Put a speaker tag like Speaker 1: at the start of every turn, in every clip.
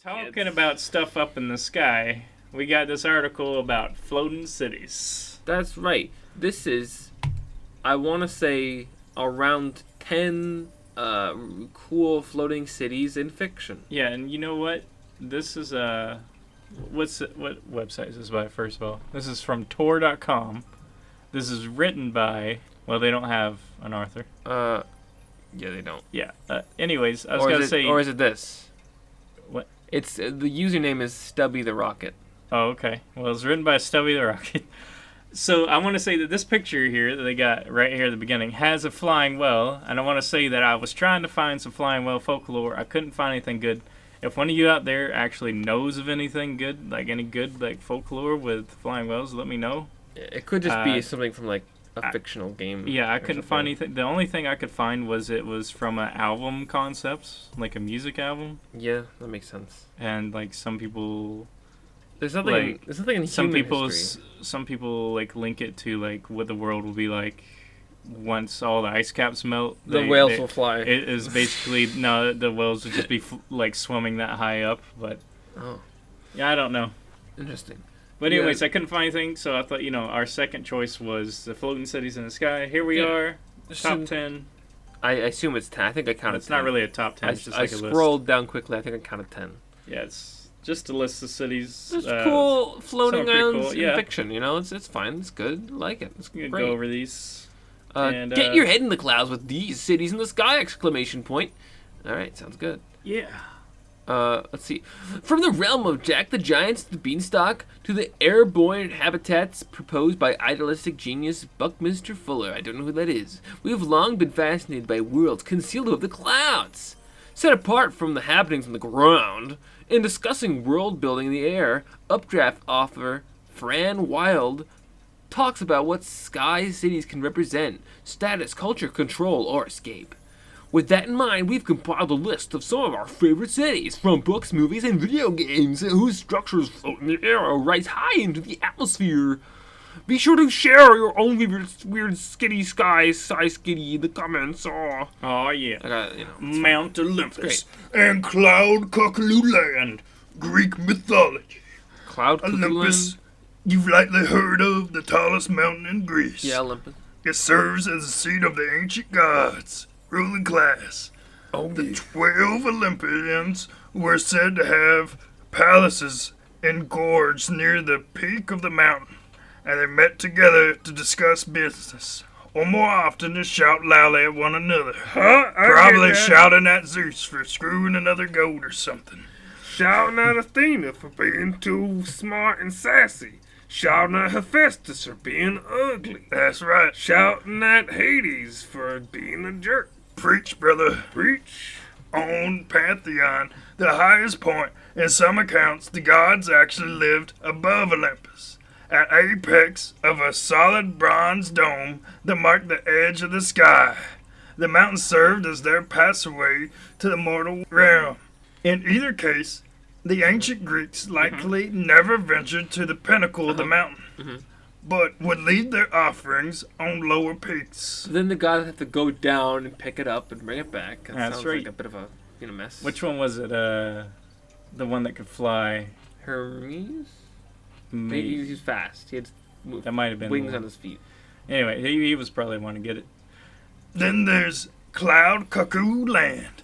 Speaker 1: Talking about stuff up in the sky, we got this article about floating cities.
Speaker 2: That's right. This is, I want to say, around 10 cool floating cities in fiction.
Speaker 1: Yeah, and you know what? This is what website is this by, first of all? This is from Tor.com. This is written by, well, they don't have an author.
Speaker 2: Yeah, they don't.
Speaker 1: Yeah. Anyways, I was going to say...
Speaker 2: Or is it this?
Speaker 1: What?
Speaker 2: It's the username is Stubby the Rocket.
Speaker 1: Oh, okay. Well, it's written by Stubby the Rocket. So I want to say that this picture here that they got right here at the beginning has a flying well, and I want to say that I was trying to find some flying well folklore. I couldn't find anything good. If one of you out there actually knows of anything good, like any good like folklore with flying wells, let me know.
Speaker 2: It could just be something from like a fictional game.
Speaker 1: Yeah, I couldn't find anything. The only thing I could find was it was from an album concept, like a music album.
Speaker 2: Yeah, that makes sense.
Speaker 1: And like some people,
Speaker 2: there's nothing in human history.
Speaker 1: Some people like link it to like what the world will be like once all the ice caps melt.
Speaker 2: The whales will fly.
Speaker 1: It is basically no, the whales would just be like swimming that high up. But yeah, I don't know.
Speaker 2: Interesting.
Speaker 1: But anyways, I couldn't find anything, so I thought, our second choice was the floating cities in the sky. Here we are, top 10.
Speaker 2: I assume it's 10. I think I counted 10.
Speaker 1: It's not really a top 10, it's just like a list.
Speaker 2: I scrolled down quickly. I think I counted 10.
Speaker 1: Yeah, it's just a list of cities.
Speaker 2: It's cool floating islands in fiction, It's fine. It's good. I like it. It's great.
Speaker 1: Go over these.
Speaker 2: Get your head in the clouds with these cities in the sky! Exclamation point. All right, sounds good.
Speaker 1: Yeah.
Speaker 2: Let's see. From the realm of Jack the Giant's The Beanstalk to the airborne habitats proposed by idealistic genius Buckminster Fuller. I don't know who that is. We have long been fascinated by worlds concealed above the clouds. Set apart from the happenings on the ground, in discussing world building in the air, Updraft author Fran Wild talks about what sky cities can represent, status, culture, control, or escape. With that in mind, we've compiled a list of some of our favorite cities from books, movies, and video games whose structures float in the air or rise high into the atmosphere. Be sure to share your own weird skitty skitty in the comments.
Speaker 1: Oh yeah.
Speaker 2: I got,
Speaker 1: Mount Olympus
Speaker 3: and Cloud Cuckoo Land, Greek mythology.
Speaker 2: Cloud Cuckoo
Speaker 3: Olympus,
Speaker 2: Land?
Speaker 3: you've likely heard of the tallest mountain in Greece.
Speaker 2: Yeah, Olympus.
Speaker 3: It serves as the seat of the ancient gods. Ruling class. The 12 Olympians were said to have palaces engorged near the peak of the mountain, and they met together to discuss business, or more often to shout loudly at one another. Probably shouting at Zeus for screwing another goat or something.
Speaker 4: Shouting at Athena for being too smart and sassy. Shouting at Hephaestus for being ugly.
Speaker 3: That's right.
Speaker 4: Shouting at Hades for being a jerk.
Speaker 3: Preach, brother.
Speaker 4: Preach.
Speaker 3: On Pantheon, the highest point, in some accounts, the gods actually lived above Olympus, at apex of a solid bronze dome that marked the edge of the sky. The mountain served as their passageway to the mortal realm. In either case, the ancient Greeks likely never ventured to the pinnacle of the mountain, but would leave their offerings on lower peaks.
Speaker 2: Then the gods have to go down and pick it up and bring it back. That
Speaker 1: That's
Speaker 2: sounds
Speaker 1: right.
Speaker 2: like a bit of a mess.
Speaker 1: Which one was it? The one that could fly?
Speaker 2: Hermes?
Speaker 1: Maybe.
Speaker 2: He was fast. He had
Speaker 1: That might have been
Speaker 2: wings on his feet.
Speaker 1: Anyway, he was probably one to get it.
Speaker 3: Then there's Cloud Cuckoo Land,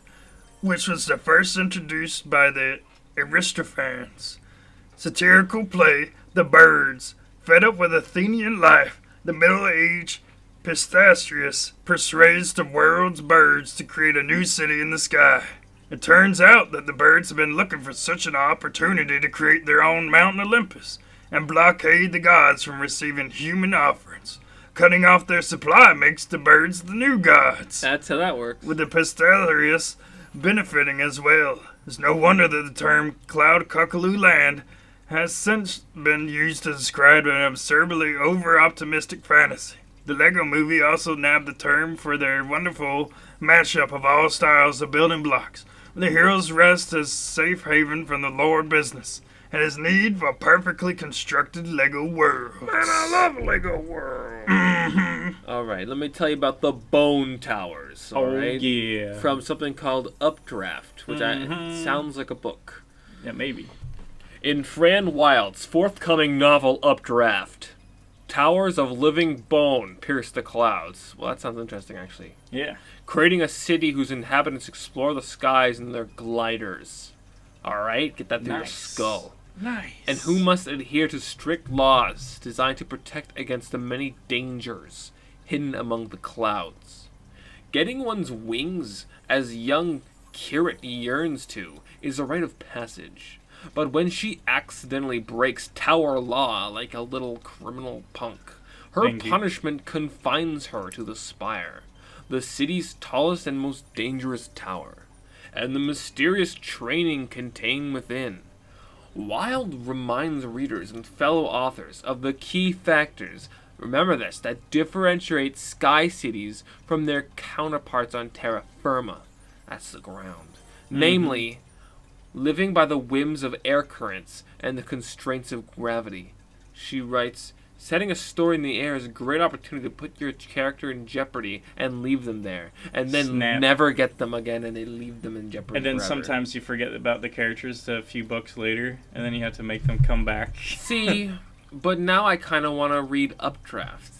Speaker 3: which was the first introduced by the Aristophanes. Satirical play, The Birds. Fed up with Athenian life, the middle-aged Pistachius persuades the world's birds to create a new city in the sky. It turns out that the birds have been looking for such an opportunity to create their own Mount Olympus and blockade the gods from receiving human offerings. Cutting off their supply makes the birds the new gods.
Speaker 2: That's how that works.
Speaker 3: With the Pistachius benefiting as well. It's no wonder that the term Cloud Cuckoo Land has since been used to describe an absurdly over-optimistic fantasy. The Lego Movie also nabbed the term for their wonderful mashup of all styles of building blocks, where the heroes rest as safe haven from the Lord business, and his need for perfectly constructed Lego worlds.
Speaker 4: Man, I love Lego World.
Speaker 2: Alright, let me tell you about the Bone Towers. Alright?
Speaker 1: yeah.
Speaker 2: From something called Updraft, which sounds like a book.
Speaker 1: Yeah, maybe.
Speaker 2: In Fran Wild's forthcoming novel Updraft, towers of living bone pierce the clouds. Well, that sounds interesting, actually.
Speaker 1: Yeah.
Speaker 2: Creating a city whose inhabitants explore the skies in their gliders. Alright? Get that through your skull.
Speaker 1: Nice.
Speaker 2: And who must adhere to strict laws designed to protect against the many dangers hidden among the clouds. Getting one's wings, as young Kirit yearns to, is a rite of passage. But when she accidentally breaks tower law like a little criminal punk, her
Speaker 1: Thank you.
Speaker 2: punishment confines her to the spire, the city's tallest and most dangerous tower, and the mysterious training contained within. Wild reminds readers and fellow authors of the key factors, remember this, that differentiate sky cities from their counterparts on terra firma. That's the ground. Namely, living by the whims of air currents and the constraints of gravity. She writes, setting a story in the air is a great opportunity to put your character in jeopardy and leave them there, and then
Speaker 1: Snap.
Speaker 2: never get them again, and they leave them in jeopardy
Speaker 1: And then
Speaker 2: forever.
Speaker 1: sometimes you forget about the characters a few books later, and then you have to make them come back.
Speaker 2: See, but now I kind of want to read Updraft.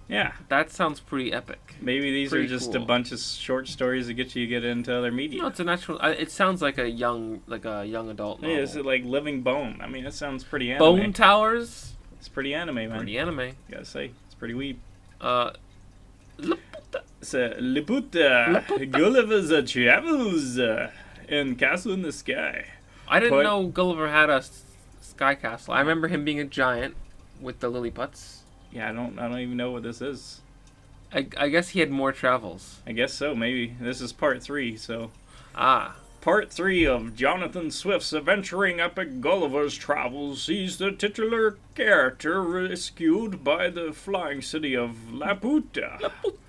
Speaker 1: Yeah.
Speaker 2: That sounds pretty epic.
Speaker 1: Maybe these
Speaker 2: Pretty
Speaker 1: are just
Speaker 2: cool.
Speaker 1: a bunch of short stories that get you into other media.
Speaker 2: No, it's a natural. It sounds like a young adult novel.
Speaker 1: Yeah, is it like Living Bone? I mean, it sounds pretty anime.
Speaker 2: Bone Towers?
Speaker 1: It's pretty anime, man.
Speaker 2: Pretty anime.
Speaker 1: Gotta say, it's pretty weeb.
Speaker 2: Laputa.
Speaker 1: It's a Laputa. Gulliver's travels in Castle in the Sky.
Speaker 2: I didn't
Speaker 1: Put-
Speaker 2: know Gulliver had a sky castle. I remember him being a giant with the Lilliputs.
Speaker 1: Yeah, I don't even know what this is.
Speaker 2: I guess he had more travels.
Speaker 1: I guess so, maybe. This is part 3, so.
Speaker 2: Ah.
Speaker 1: Part 3 of Jonathan Swift's adventuring epic Gulliver's Travels sees the titular character rescued by the flying city of Laputa,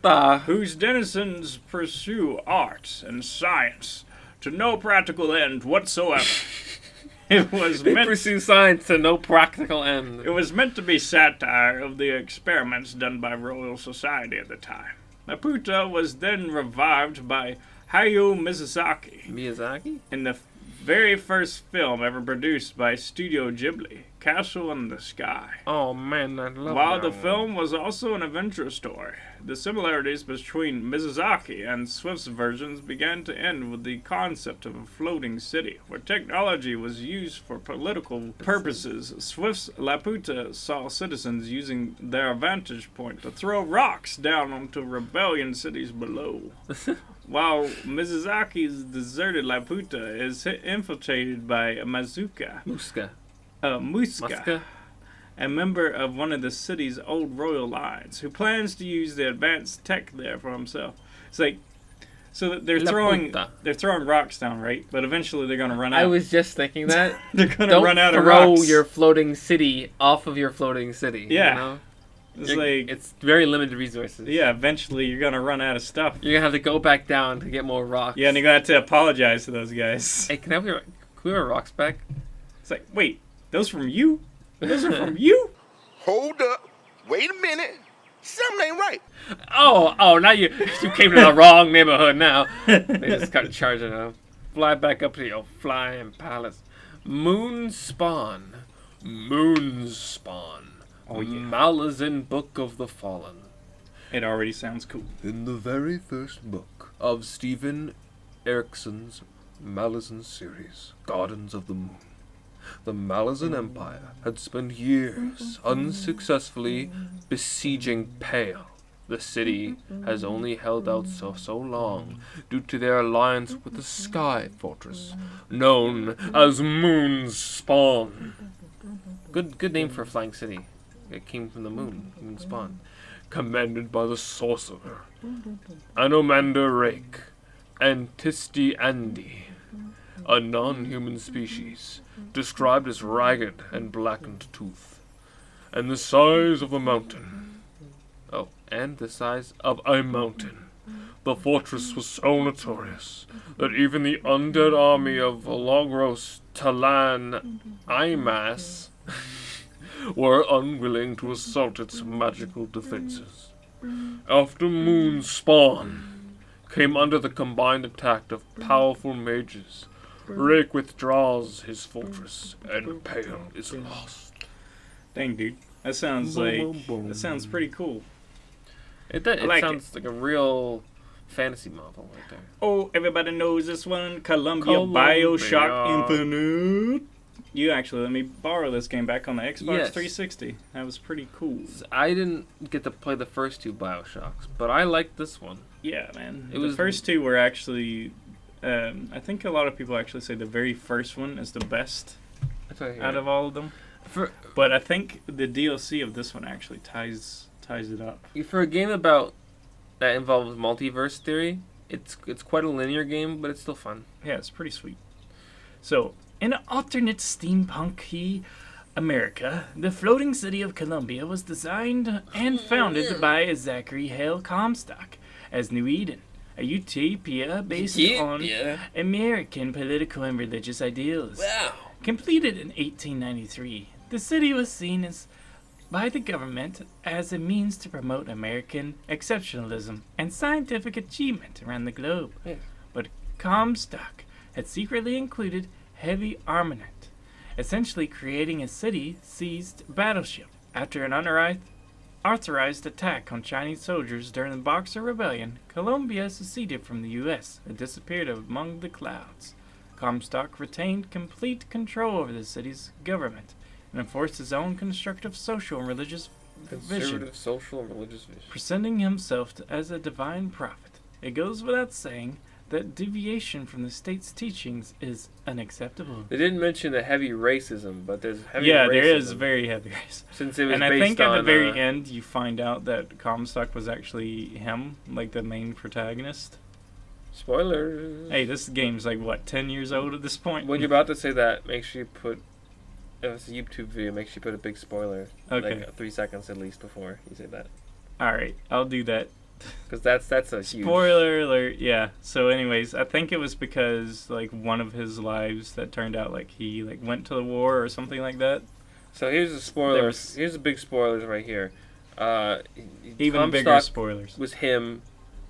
Speaker 2: Laputa.
Speaker 1: whose denizens pursue art and science to no practical end whatsoever. It was
Speaker 2: They
Speaker 1: meant
Speaker 2: pursue science to no practical end.
Speaker 1: It was meant to be satire of the experiments done by Royal Society at the time. Laputa was then revived by Hayao
Speaker 2: Miyazaki?
Speaker 1: in the very first film ever produced by Studio Ghibli, Castle in the Sky.
Speaker 2: Oh man, I love
Speaker 1: While
Speaker 2: that
Speaker 1: the
Speaker 2: one.
Speaker 1: film was also an adventure story, the similarities between Mizusaki and Swift's versions began to end with the concept of a floating city, where technology was used for political purposes. Swift's Laputa saw citizens using their vantage point to throw rocks down onto rebellion cities below. While Mizusaki's deserted Laputa is infiltrated by Muska,
Speaker 2: Muska.
Speaker 1: a member of one of the city's old royal lines, who plans to use the advanced tech there for himself. It's like, so that they're throwing rocks down, right? But eventually they're gonna run out.
Speaker 2: I was just thinking that.
Speaker 1: They're gonna
Speaker 2: Don't
Speaker 1: run out of
Speaker 2: throw
Speaker 1: rocks.
Speaker 2: your floating city off of your floating city.
Speaker 1: Yeah.
Speaker 2: You know?
Speaker 1: It's like,
Speaker 2: It's very limited resources.
Speaker 1: yeah, eventually you're gonna run out of stuff.
Speaker 2: You're gonna have to go back down to get more rocks.
Speaker 1: Yeah, and you're gonna have to apologize to those guys.
Speaker 2: Hey, can we have our rocks back?
Speaker 1: It's like, wait, those from you? Those are from you?
Speaker 5: Hold up. Wait a minute. Something ain't right.
Speaker 2: Oh, now you came to the wrong neighborhood now. They just got charging them. Fly back up to your flying palace. Moonspawn.
Speaker 1: Oh, yeah.
Speaker 2: Malazan Book of the Fallen.
Speaker 1: It already sounds cool.
Speaker 6: In the very first book of Stephen Erickson's Malazan series, Gardens of the Moon, the Malazan Empire had spent years unsuccessfully besieging Pale. The city has only held out so long due to their alliance with the Sky Fortress, known as Moonspawn. Good name for a flying city. It came from the moon, Moonspawn. Commanded by the sorcerer, Anomander Rake, and Tisti Andi, a non-human species, described as ragged and blackened tooth, and the size of a mountain. Oh, and the size of a mountain. The fortress was so notorious that even the undead army of Logros Talan Imas were unwilling to assault its magical defenses. After Moonspawn came under the combined attack of powerful mages, Rake withdraws his fortress, and Pale is lost.
Speaker 1: Dang, dude. That sounds pretty cool.
Speaker 2: It
Speaker 1: like
Speaker 2: sounds like a real fantasy novel right there.
Speaker 1: Oh, everybody knows this one. Columbia BioShock Infinite. You actually let me borrow this game back on the Xbox
Speaker 2: Yes.
Speaker 1: 360. That was pretty cool.
Speaker 2: I didn't get to play the first two BioShocks, but I liked this one.
Speaker 1: Yeah, man.
Speaker 2: It
Speaker 1: The
Speaker 2: was-
Speaker 1: first two were actually... I think a lot of people actually say the very first one is the best
Speaker 2: That's what I hear.
Speaker 1: out of all of them. But I think the DLC of this one actually ties it up.
Speaker 2: For a game that involves multiverse theory, it's quite a linear game, but it's still fun.
Speaker 1: Yeah, it's pretty sweet. So, in an alternate steampunky America, the floating city of Columbia was designed and founded by Zachary Hale Comstock as New Eden, a utopia based on American political and religious ideals.
Speaker 2: Wow.
Speaker 1: Completed in 1893, the city was seen by the government as a means to promote American exceptionalism and scientific achievement around the globe.
Speaker 2: Yeah.
Speaker 1: But Comstock had secretly included heavy armament, essentially creating a city-seized battleship. After an unauthorized attack on Chinese soldiers during the Boxer Rebellion, Colombia seceded from the U.S. and disappeared among the clouds. Comstock retained complete control over the city's government and enforced his own constructive social and religious vision,
Speaker 2: Conservative, social, and religious vision.
Speaker 1: presenting himself as a divine prophet. It goes without saying that deviation from the state's teachings is unacceptable.
Speaker 2: They didn't mention the heavy racism, but there's heavy
Speaker 1: Yeah,
Speaker 2: racism.
Speaker 1: there is very heavy racism.
Speaker 2: Since it was
Speaker 1: And I
Speaker 2: based
Speaker 1: think at the
Speaker 2: on,
Speaker 1: very end you find out that Comstock was actually him, like the main protagonist.
Speaker 2: Spoilers.
Speaker 1: Hey, this game's like, what, 10 years old at this point?
Speaker 2: When you're about to say that, make sure you put... If it's a YouTube video, make sure you put a big spoiler.
Speaker 1: Okay.
Speaker 2: Like 3 seconds at least before you say that.
Speaker 1: Alright, I'll do that.
Speaker 2: Because that's a huge...
Speaker 1: Spoiler alert, yeah. So anyways, I think it was because, like, one of his lives that turned out, like, he, like, went to the war or something like that.
Speaker 2: So here's the spoilers.
Speaker 1: was-
Speaker 2: Here's the big spoilers right here.
Speaker 1: Even bigger
Speaker 2: Comstock
Speaker 1: spoilers.
Speaker 2: was him,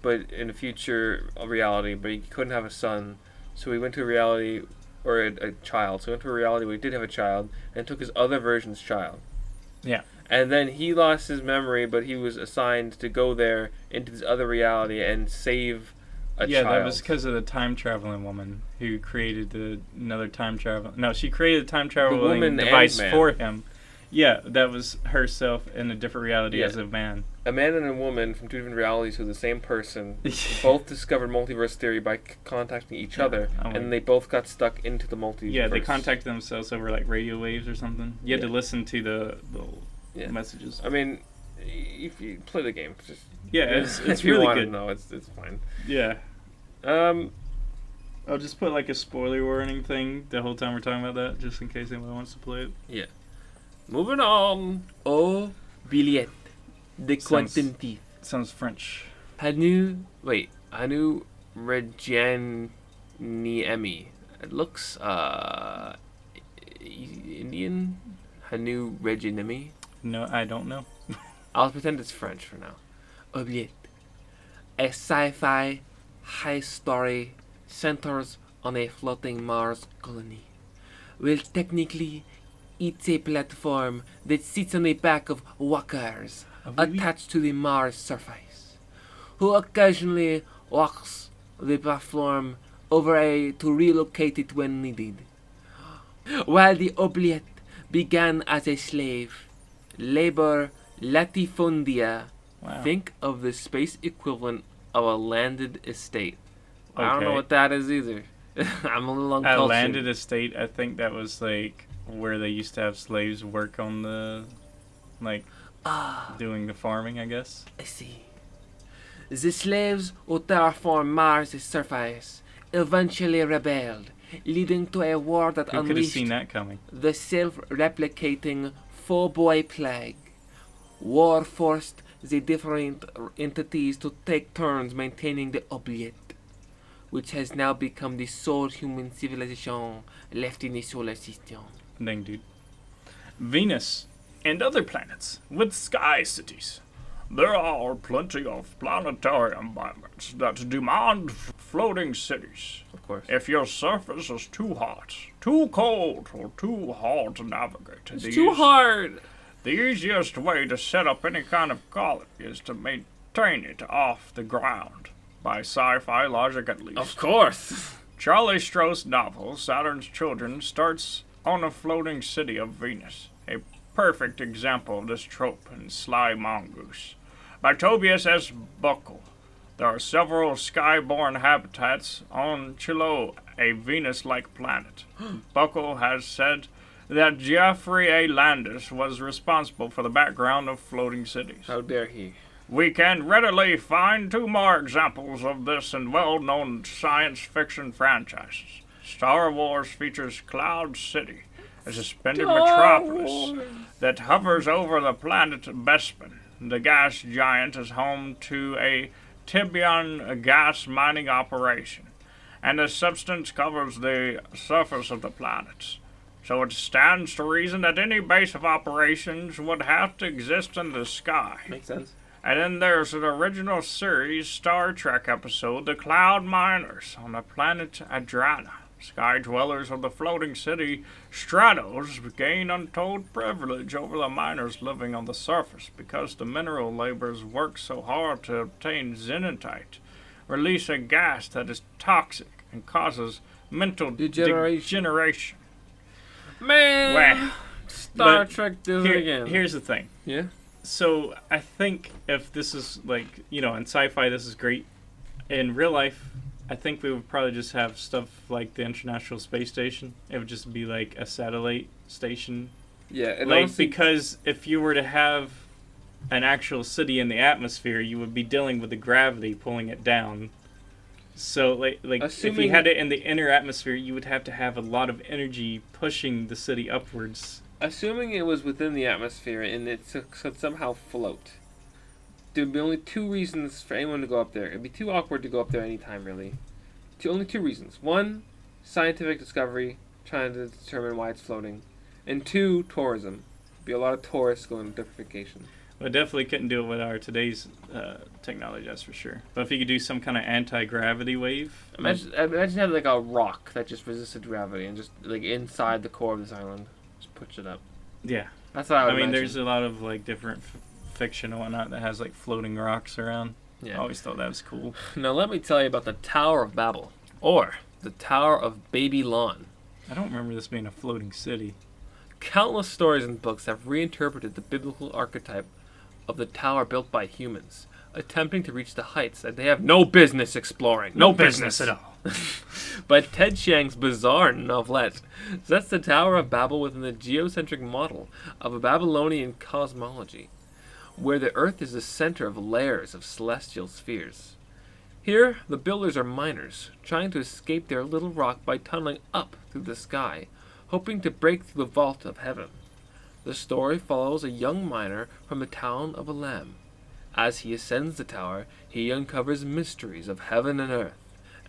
Speaker 2: but in a future reality, but he couldn't have a son, so he went to a reality, or a child, so he went to a reality where he did have a child, and took his other version's child.
Speaker 1: Yeah.
Speaker 2: And then he lost his memory, but he was assigned to go there into this other reality and save a
Speaker 1: Yeah,
Speaker 2: child.
Speaker 1: that was because of the time traveling woman who created another time travel. No, she created a time traveling
Speaker 2: woman
Speaker 1: device
Speaker 2: and man.
Speaker 1: for him. Yeah, that was herself in a different reality
Speaker 2: Yeah.
Speaker 1: as a man.
Speaker 2: A man and a woman from two different realities who are the same person both discovered multiverse theory by contacting each other,
Speaker 1: oh my-
Speaker 2: and they both got stuck into the multiverse.
Speaker 1: Yeah, they contacted themselves over like radio waves or something. You had to listen to the
Speaker 2: Yeah.
Speaker 1: messages.
Speaker 2: I mean, if you play the game, just
Speaker 1: Yeah, it's
Speaker 2: if you
Speaker 1: really
Speaker 2: want
Speaker 1: good.
Speaker 2: to know, it's fine.
Speaker 1: Yeah.
Speaker 2: Um,
Speaker 1: I'll just put like a spoiler warning thing the whole time we're talking about that, just in case anyone wants to play it.
Speaker 2: moving on. Oh, Billet, de
Speaker 1: Sounds-
Speaker 2: Quentin
Speaker 1: Sounds French.
Speaker 2: Hanu Reggianiemi. It looks Indian. Hanu Reggianiemi.
Speaker 1: No, I don't know.
Speaker 2: I'll pretend it's French for now. Oubliette. A sci-fi high story centers on a floating Mars colony. Well, technically, it's a platform that sits on the back of walkers attached to the Mars surface, who occasionally walks the platform over to relocate it when needed. While the Oubliette began as a slave, labor latifundia.
Speaker 1: Wow.
Speaker 2: Think of the space equivalent of a landed estate. I don't know
Speaker 1: Okay.
Speaker 2: what that is either. I'm a little
Speaker 1: At
Speaker 2: uncultured.
Speaker 1: landed estate, I think that was like where they used to have slaves work on the, like, doing the farming, I guess.
Speaker 2: I see. The slaves who terraformed Mars' surface eventually rebelled, leading to a war that
Speaker 1: Who could have
Speaker 2: unleashed
Speaker 1: seen that coming?
Speaker 2: the self-replicating Four-Boy Plague. War forced the different entities to take turns maintaining the Oubliette, which has now become the sole human civilization left in the solar system.
Speaker 1: Dang, dude. Venus and other planets with sky cities There are plenty of planetary environments that demand floating cities.
Speaker 2: Of course.
Speaker 1: If your surface is too hot, too cold, or too hard to navigate,
Speaker 2: It's too hard.
Speaker 1: the easiest way to set up any kind of colony is to maintain it off the ground, by sci-fi logic at least.
Speaker 2: Of course.
Speaker 1: Charlie Stross' novel, Saturn's Children, starts on a floating city of Venus, a perfect example of this trope in Sly Mongoose. By Tobias S. Buckle, there are several skyborne habitats on Chilo, a Venus-like planet. Buckle has said that Geoffrey A. Landis was responsible for the background of floating cities.
Speaker 2: How dare he?
Speaker 1: We can readily find 2 more examples of this in well-known science fiction franchises. Star Wars features Cloud City, a suspended metropolis that hovers over the planet Bespin. The gas giant is home to a Tibian gas mining operation, and the substance covers the surface of the planet. So it stands to reason that any base of operations would have to exist in the sky.
Speaker 2: Makes sense.
Speaker 1: And then there's an original series Star Trek episode, The Cloud Miners, on the planet Adrana. Sky dwellers of the floating city Stratos gain untold privilege over the miners living on the surface because the mineral laborers work so hard to obtain xenotite, release a gas that is toxic and causes mental degeneration.
Speaker 2: Man!
Speaker 1: Well,
Speaker 2: Star Trek does it again.
Speaker 1: Here's the thing.
Speaker 2: Yeah?
Speaker 1: So I think if this is like, in sci-fi this is great. In real life, I think we would probably just have stuff like the International Space Station. It would just be like a satellite station.
Speaker 2: Yeah, and
Speaker 1: Like,
Speaker 2: honestly,
Speaker 1: because if you were to have an actual city in the atmosphere, you would be dealing with the gravity pulling it down. So like if you had it in the inner atmosphere, you would have to have a lot of energy pushing the city upwards.
Speaker 2: assuming it was within the atmosphere and it could somehow float, there'd be only 2 reasons for anyone to go up there. It'd be too awkward to go up there anytime, really. Only 2 reasons. 1, scientific discovery, trying to determine why it's floating. And 2, tourism. Be a lot of tourists going to differentification.
Speaker 1: I definitely couldn't do it with our today's technology, that's for sure. But if you could do some kind of anti-gravity wave.
Speaker 2: Imagine having like a rock that just resisted gravity and just like inside the core of this island, just push it up.
Speaker 1: Yeah.
Speaker 2: That's what I would
Speaker 1: I mean,
Speaker 2: imagine.
Speaker 1: there's a lot of like different fiction and whatnot that has like floating rocks around. I
Speaker 2: Yeah.
Speaker 1: always thought that was cool.
Speaker 2: Now let me tell you about the Tower of Babel, or the Tower of Babylon.
Speaker 1: I don't remember this being a floating city.
Speaker 2: Countless stories and books have reinterpreted the biblical archetype of the tower built by humans, attempting to reach the heights that they have no business exploring. No business
Speaker 1: at all.
Speaker 2: But Ted Chiang's bizarre novelette sets the Tower of Babel within the geocentric model of a Babylonian cosmology, where the Earth is the center of layers of celestial spheres. Here, the builders are miners, trying to escape their little rock by tunneling up through the sky, hoping to break through the vault of heaven. The story follows a young miner from the town of Elam. As he ascends the tower, he uncovers mysteries of heaven and earth,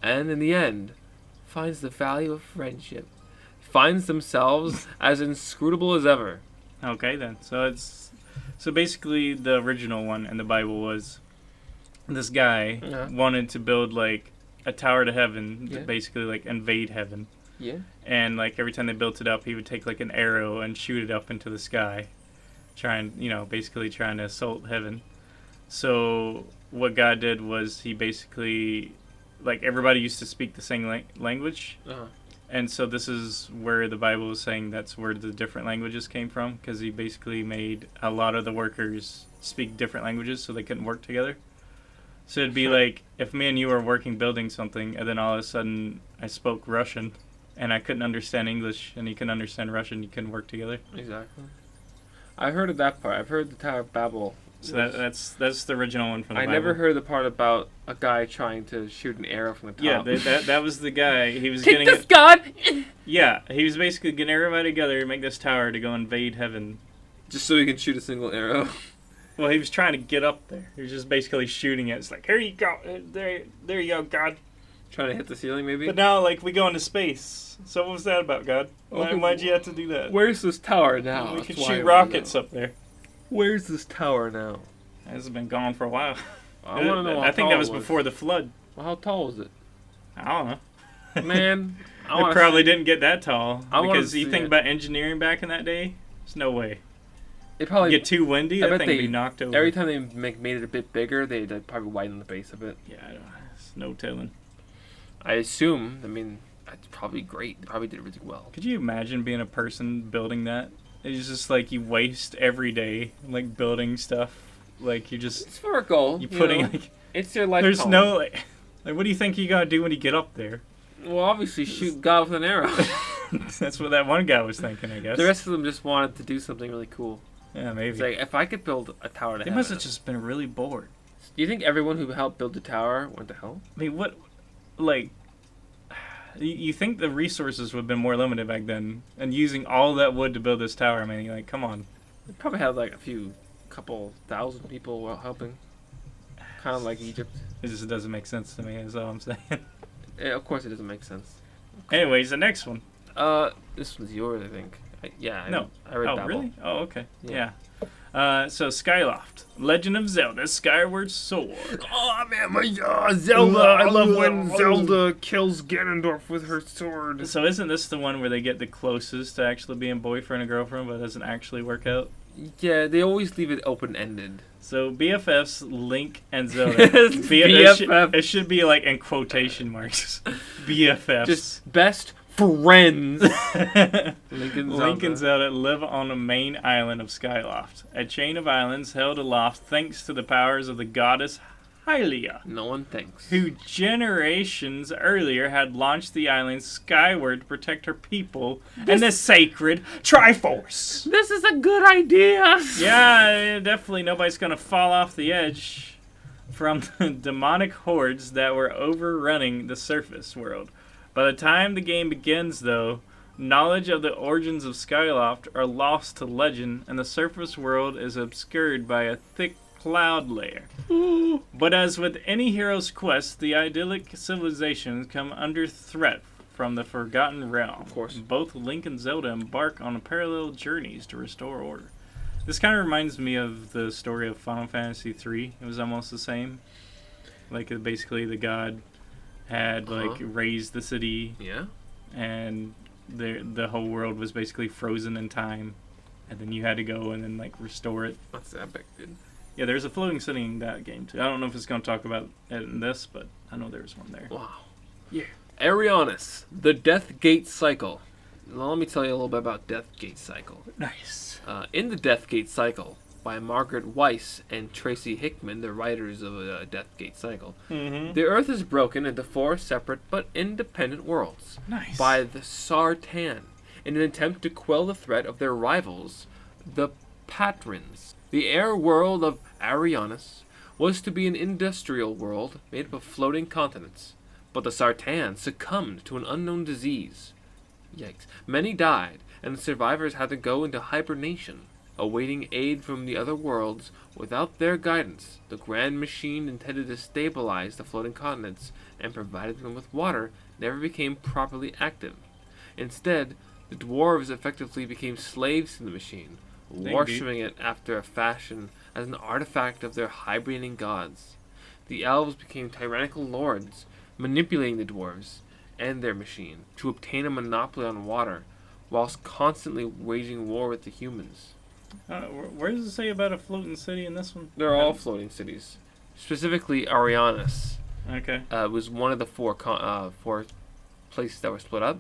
Speaker 2: and in the end, finds the value of friendship, finds themselves as inscrutable as ever.
Speaker 1: Okay then. So basically the original one in the Bible was this guy wanted to build like a tower to heaven to basically like invade heaven.
Speaker 2: Yeah.
Speaker 1: And like every time they built it up, he would take like an arrow and shoot it up into the sky, basically trying to assault heaven. So what God did was he basically, like, everybody used to speak the same language. And so this is where the Bible is saying that's where the different languages came from, because he basically made a lot of the workers speak different languages so they couldn't work together. So it'd be like if me and you were working building something, and then all of a sudden I spoke Russian, and I couldn't understand English, and you couldn't understand Russian, you couldn't work together.
Speaker 2: Exactly. I've heard of that part. I've heard the Tower of Babel.
Speaker 1: So that's the original one from the Bible.
Speaker 2: I never heard the part about a guy trying to shoot an arrow from the top.
Speaker 1: Yeah, that was the guy. He was
Speaker 2: Take this, God!
Speaker 1: Yeah, he was basically getting everybody together to make this tower to go invade heaven.
Speaker 2: Just so he can shoot a single arrow.
Speaker 1: Well, he was trying to get up there. He was just basically shooting it. It's like, here you go. There you go, God.
Speaker 2: Trying to hit the ceiling, maybe?
Speaker 1: But now, like, we go into space. So what was that about, God? Why'd you have to do that?
Speaker 2: Where's this tower now?
Speaker 1: We could shoot rockets up there.
Speaker 2: Where's this tower now?
Speaker 1: It's been gone for a while.
Speaker 2: I want to know.
Speaker 1: I think that was before the flood.
Speaker 2: Well, how tall was it?
Speaker 1: I don't know.
Speaker 2: Man,
Speaker 1: It probably didn't get that tall.
Speaker 2: I wanna
Speaker 1: Because you
Speaker 2: see
Speaker 1: think
Speaker 2: it.
Speaker 1: about engineering back in that day, there's no way.
Speaker 2: It probably
Speaker 1: Get too windy,
Speaker 2: I
Speaker 1: that
Speaker 2: bet
Speaker 1: thing would be knocked over.
Speaker 2: every time they made it a bit bigger, they'd probably widen the base a bit.
Speaker 1: Yeah, I don't know. It's no telling.
Speaker 2: I assume. I mean, that's probably great. They probably did really well.
Speaker 1: Could you imagine being a person building that? It's just like you waste every day, like building stuff. Like you're just
Speaker 2: It's for a goal.
Speaker 1: you putting like
Speaker 2: it's their life.
Speaker 1: there's
Speaker 2: calling.
Speaker 1: no like what do you think you gotta do when you get up there?
Speaker 2: Well, obviously, shoot God with an arrow.
Speaker 1: That's what that one guy was thinking, I guess.
Speaker 2: The rest of them just wanted to do something really cool.
Speaker 1: Yeah, maybe.
Speaker 2: It's like, if I could build a tower to
Speaker 1: They
Speaker 2: heaven.
Speaker 1: must have just been really bored.
Speaker 2: Do you think everyone who helped build the tower went to hell?
Speaker 1: I mean, what, like, you think the resources would have been more limited back then, and using all that wood to build this tower? I mean, like, come on.
Speaker 2: They probably had like couple thousand people helping. Kind of like Egypt.
Speaker 1: It just doesn't make sense to me, is all I'm saying.
Speaker 2: Of course, it doesn't make sense.
Speaker 1: Anyways, the next one.
Speaker 2: This was yours, I think. I
Speaker 1: No.
Speaker 2: read
Speaker 1: Oh,
Speaker 2: Babel.
Speaker 1: really? Oh, okay.
Speaker 2: Yeah.
Speaker 1: Yeah. So, Skyloft. Legend of Zelda Skyward Sword.
Speaker 4: Oh man, my Zelda! I love when Zelda kills Ganondorf with her sword.
Speaker 1: So, isn't this the one where they get the closest to actually being boyfriend and girlfriend, but it doesn't actually work out?
Speaker 2: Yeah, they always leave it open-ended.
Speaker 1: So, BFFs, Link and Zelda.
Speaker 2: BFF.
Speaker 1: It should be like in quotation marks. BFFs.
Speaker 2: Just best friends.
Speaker 1: Link and Zelda live on the main island of Skyloft, a chain of islands held aloft thanks to the powers of the goddess Hylia,
Speaker 2: No one thinks.
Speaker 1: who generations earlier had launched the island skyward to protect her people and the sacred Triforce.
Speaker 2: This is a good idea.
Speaker 1: Yeah, definitely nobody's gonna fall off the edge from the demonic hordes that were overrunning the surface world. By the time the game begins, though, knowledge of the origins of Skyloft are lost to legend, and the surface world is obscured by a thick cloud layer. But as with any hero's quest, the idyllic civilizations come under threat from the Forgotten Realm.
Speaker 2: Of course.
Speaker 1: Both Link and Zelda embark on parallel journeys to restore order. This kind of reminds me of the story of Final Fantasy III. It was almost the same. Like, basically the god had, like, raised the city,
Speaker 2: Yeah.
Speaker 1: and the whole world was basically frozen in time. And then you had to go and then, like, restore it.
Speaker 2: That's epic, dude.
Speaker 1: Yeah, there's a floating city in that game, too. I don't know if it's going to talk about it in this, but I know there's one there.
Speaker 2: Wow. Yeah. Arianis, the Death Gate Cycle. Now, let me tell you a little bit about Death Gate Cycle.
Speaker 1: Nice.
Speaker 2: In the Death Gate Cycle, by Margaret Weiss and Tracy Hickman, the writers of Death Gate Cycle, the Earth is broken into 4 separate but independent worlds
Speaker 1: Nice.
Speaker 2: by the Sartan in an attempt to quell the threat of their rivals, the Patrons. The air world of Arianis was to be an industrial world made up of floating continents, but the Sartan succumbed to an unknown disease. Yikes. Many died, and the survivors had to go into hibernation, awaiting aid from the other worlds. Without their guidance, the grand machine intended to stabilize the floating continents and provided them with water never became properly active. Instead, the dwarves effectively became slaves to the machine, worshipping it after a fashion as an artifact of their hibernating gods. The elves became tyrannical lords, manipulating the dwarves and their machine to obtain a monopoly on water, whilst constantly waging war with the humans.
Speaker 1: Where does it say about a floating city in this one?
Speaker 2: They're all floating cities. Specifically, Arianis
Speaker 1: Okay.
Speaker 2: was one of the 4 places that were split up.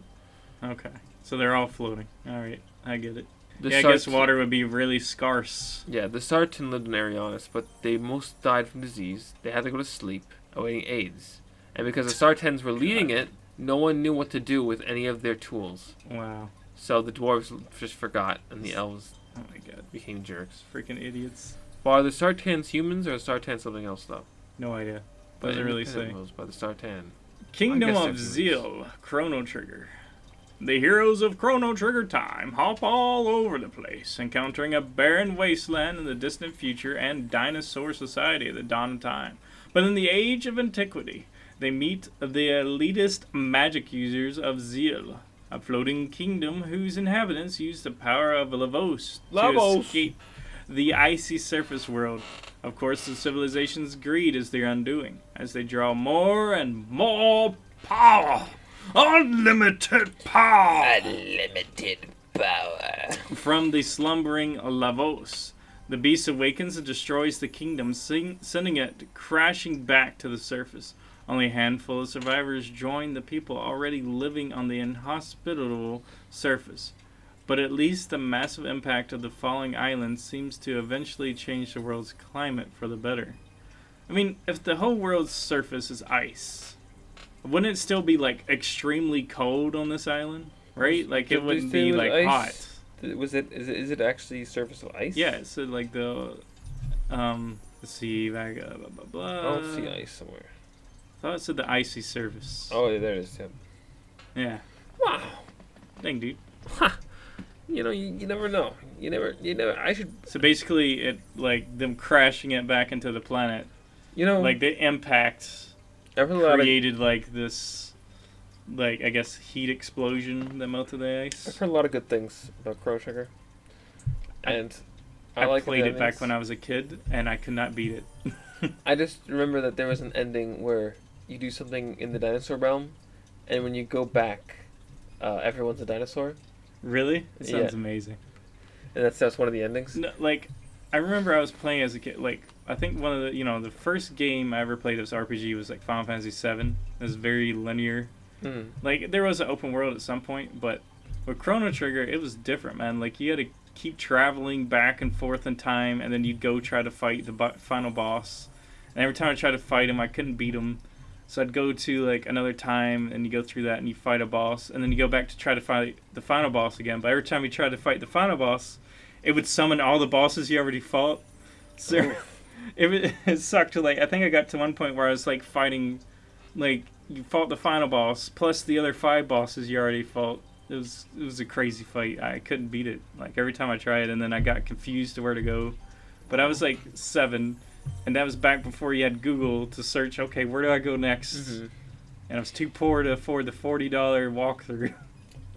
Speaker 1: Okay. So they're all floating. All right. I get it.
Speaker 2: The
Speaker 1: Yeah, I guess
Speaker 2: Sartan-
Speaker 1: water would be really scarce.
Speaker 2: Yeah, the Sartan lived in Arianis, but they most died from disease. They had to go to sleep, awaiting aids. And because the Sartans were leading it, no one knew what to do with any of their tools.
Speaker 1: Wow.
Speaker 2: So the dwarves just forgot, and the elves
Speaker 1: Oh my god.
Speaker 2: became jerks.
Speaker 1: Freaking idiots.
Speaker 2: Well, are the Sartans humans, or are the Sartans something else, though?
Speaker 1: No idea.
Speaker 2: By
Speaker 1: Doesn't really
Speaker 2: independent
Speaker 1: say.
Speaker 2: rules, by the Sartan.
Speaker 1: Kingdom
Speaker 2: I guess
Speaker 1: of
Speaker 2: they're humans.
Speaker 1: Zeal, Chrono Trigger. The heroes of Chrono Trigger time hop all over the place, encountering a barren wasteland in the distant future and dinosaur society at the dawn of time. But in the age of antiquity, they meet the elitist magic users of Zeal, a floating kingdom whose inhabitants use the power of Lavos to escape the icy surface world. Of course, the civilization's greed is their undoing, as they draw more and more power.
Speaker 3: Unlimited power.
Speaker 2: Unlimited power.
Speaker 1: From the slumbering Lavos, the beast awakens and destroys the kingdom, sending it crashing back to the surface. Only a handful of survivors join the people already living on the inhospitable surface. But at least the massive impact of the falling island seems to eventually change the world's climate for the better. I mean, if the whole world's surface is ice, wouldn't it still be, like, extremely cold on this island? Right? Like, it wouldn't be, like, hot.
Speaker 2: Is it actually surface of ice?
Speaker 1: Yeah, so, like, the, let's see, like, blah, blah, blah.
Speaker 2: I don't see ice somewhere.
Speaker 1: I thought it said the icy surface.
Speaker 2: Oh, yeah, there it is, yeah.
Speaker 1: Yeah.
Speaker 2: Wow.
Speaker 1: Dang, dude.
Speaker 2: You know, you never know. You never, I should...
Speaker 1: So basically, it, like, them crashing it back into the planet,
Speaker 2: You know...
Speaker 1: like, the impact
Speaker 2: I've heard a lot of...
Speaker 1: created, like, this, like, I guess, heat explosion that melted the ice.
Speaker 2: I've heard a lot of good things about Chrono Trigger. And
Speaker 1: I
Speaker 2: like
Speaker 1: played
Speaker 2: the
Speaker 1: it back
Speaker 2: endings.
Speaker 1: when I was a kid, and I could not beat it.
Speaker 2: I just remember that there was an ending where you do something in the dinosaur realm, and when you go back, everyone's a dinosaur,
Speaker 1: Really? It sounds
Speaker 2: Yeah.
Speaker 1: amazing.
Speaker 2: and that's one of the endings.
Speaker 1: No, like, I remember I was playing as a kid. Like, I think one of the, the first game I ever played as RPG was, like, Final Fantasy VII. It was very linear.
Speaker 2: Mm.
Speaker 1: Like, there was an open world at some point, but with Chrono Trigger, it was different, man. Like, you had to keep traveling back and forth in time, and then you'd go try to fight the final boss. And every time I tried to fight him, I couldn't beat him. So I'd go to, like, another time, and you go through that, and you fight a boss. And then you go back to try to fight the final boss again. But every time you tried to fight the final boss, it would summon all the bosses you already fought. So it sucked. Like, I think I got to one point where I was, like, fighting, like, you fought the final boss, plus the other 5 bosses you already fought. It was a crazy fight. I couldn't beat it. Like, every time I tried, and then I got confused to where to go. But I was, like, 7. And that was back before you had Google to search, okay, where do I go next?
Speaker 2: Mm-hmm.
Speaker 1: And I was too poor to afford the $40 walkthrough.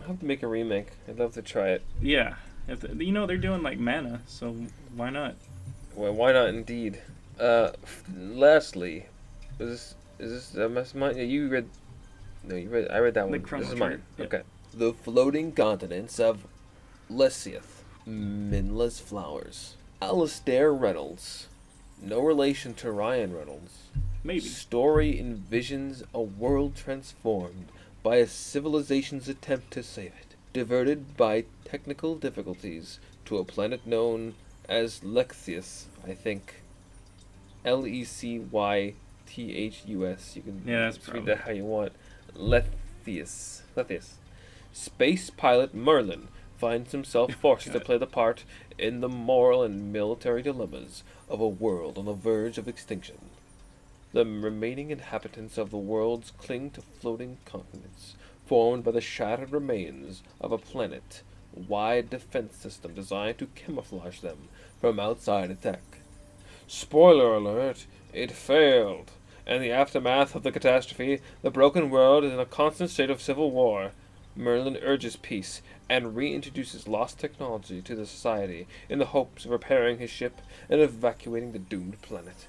Speaker 2: I'll have to make a remake. I'd love to try it.
Speaker 1: Yeah. They're doing, like, mana, so why not?
Speaker 2: Well, why not indeed? Lastly, is this mine? Yeah, you read... No, you read... I read that one.
Speaker 1: Chrono
Speaker 2: This is
Speaker 1: Trigger,
Speaker 2: mine.
Speaker 1: yeah.
Speaker 2: Okay. The floating continents of Lesiath. Minla's Flowers. Alastair Reynolds. No relation to Ryan Reynolds.
Speaker 1: Maybe.
Speaker 2: Story envisions a world transformed by a civilization's attempt to save it, diverted by technical difficulties to a planet known as Lecythus, I think. Lecythus. You can
Speaker 1: Yeah, that's
Speaker 2: just read
Speaker 1: probably.
Speaker 2: that how you want. Lecythus. Space pilot Merlin finds himself forced to
Speaker 1: God.
Speaker 2: play the part in the moral and military dilemmas of a world on the verge of extinction. The remaining inhabitants of the worlds cling to floating continents, formed by the shattered remains of a planet-wide defense system designed to camouflage them from outside attack. Spoiler alert, it failed. In the aftermath of the catastrophe, the broken world is in a constant state of civil war. Merlin urges peace and reintroduces lost technology to the society in the hopes of repairing his ship and evacuating the doomed planet.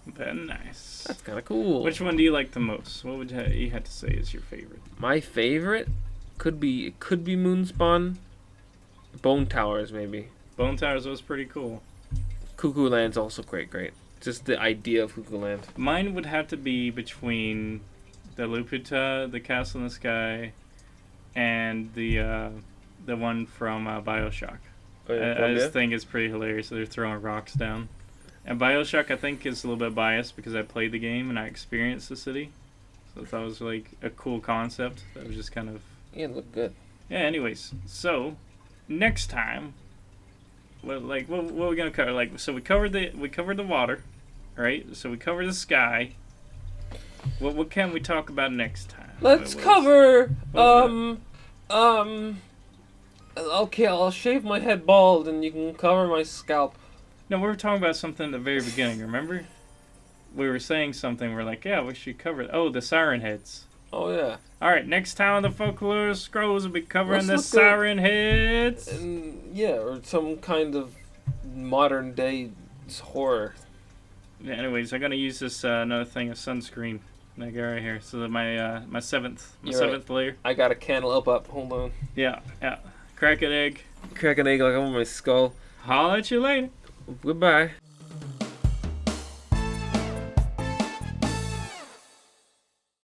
Speaker 1: Very nice.
Speaker 2: That's kind of cool.
Speaker 1: Which one do you like the most? What would you have to say is your favorite?
Speaker 2: My favorite could be Moonspawn. Bone Towers, maybe.
Speaker 1: Bone Towers was pretty cool.
Speaker 2: Cuckoo Land's also great. Just the idea of Cuckoo Land.
Speaker 1: Mine would have to be between the Laputa, the Castle in the Sky, and the one from BioShock.
Speaker 2: Oh, yeah,
Speaker 1: I
Speaker 2: Columbia?
Speaker 1: just think it's pretty hilarious that they're throwing rocks down. And BioShock, I think, is a little bit biased because I played the game and I experienced the city. So I thought it was like a cool concept. That was just kind of...
Speaker 2: Yeah, it looked good.
Speaker 1: Yeah, anyways. So, next time, what are we going to cover? Like, so we covered the water, right? So we covered the sky. What can we talk about next time?
Speaker 2: Let's cover, okay, I'll shave my head bald and you can cover my scalp.
Speaker 1: No, we were talking about something at the very beginning, remember? We were saying something, we're like, yeah, we should cover it. Oh, the Siren Heads.
Speaker 2: Oh, yeah.
Speaker 1: Alright, next time on the Folklore Scrolls, we'll be covering
Speaker 2: Let's
Speaker 1: the
Speaker 2: look at-
Speaker 1: Siren Heads.
Speaker 2: And, yeah, or some kind of modern day horror.
Speaker 1: Yeah, anyways, I'm gonna use this another thing of sunscreen. I got right here. So that my seventh layer.
Speaker 2: I got a cantaloupe up. Hold on.
Speaker 1: Yeah. Crack an egg.
Speaker 2: Crack an egg like on my skull.
Speaker 1: Holla at you later.
Speaker 2: Goodbye.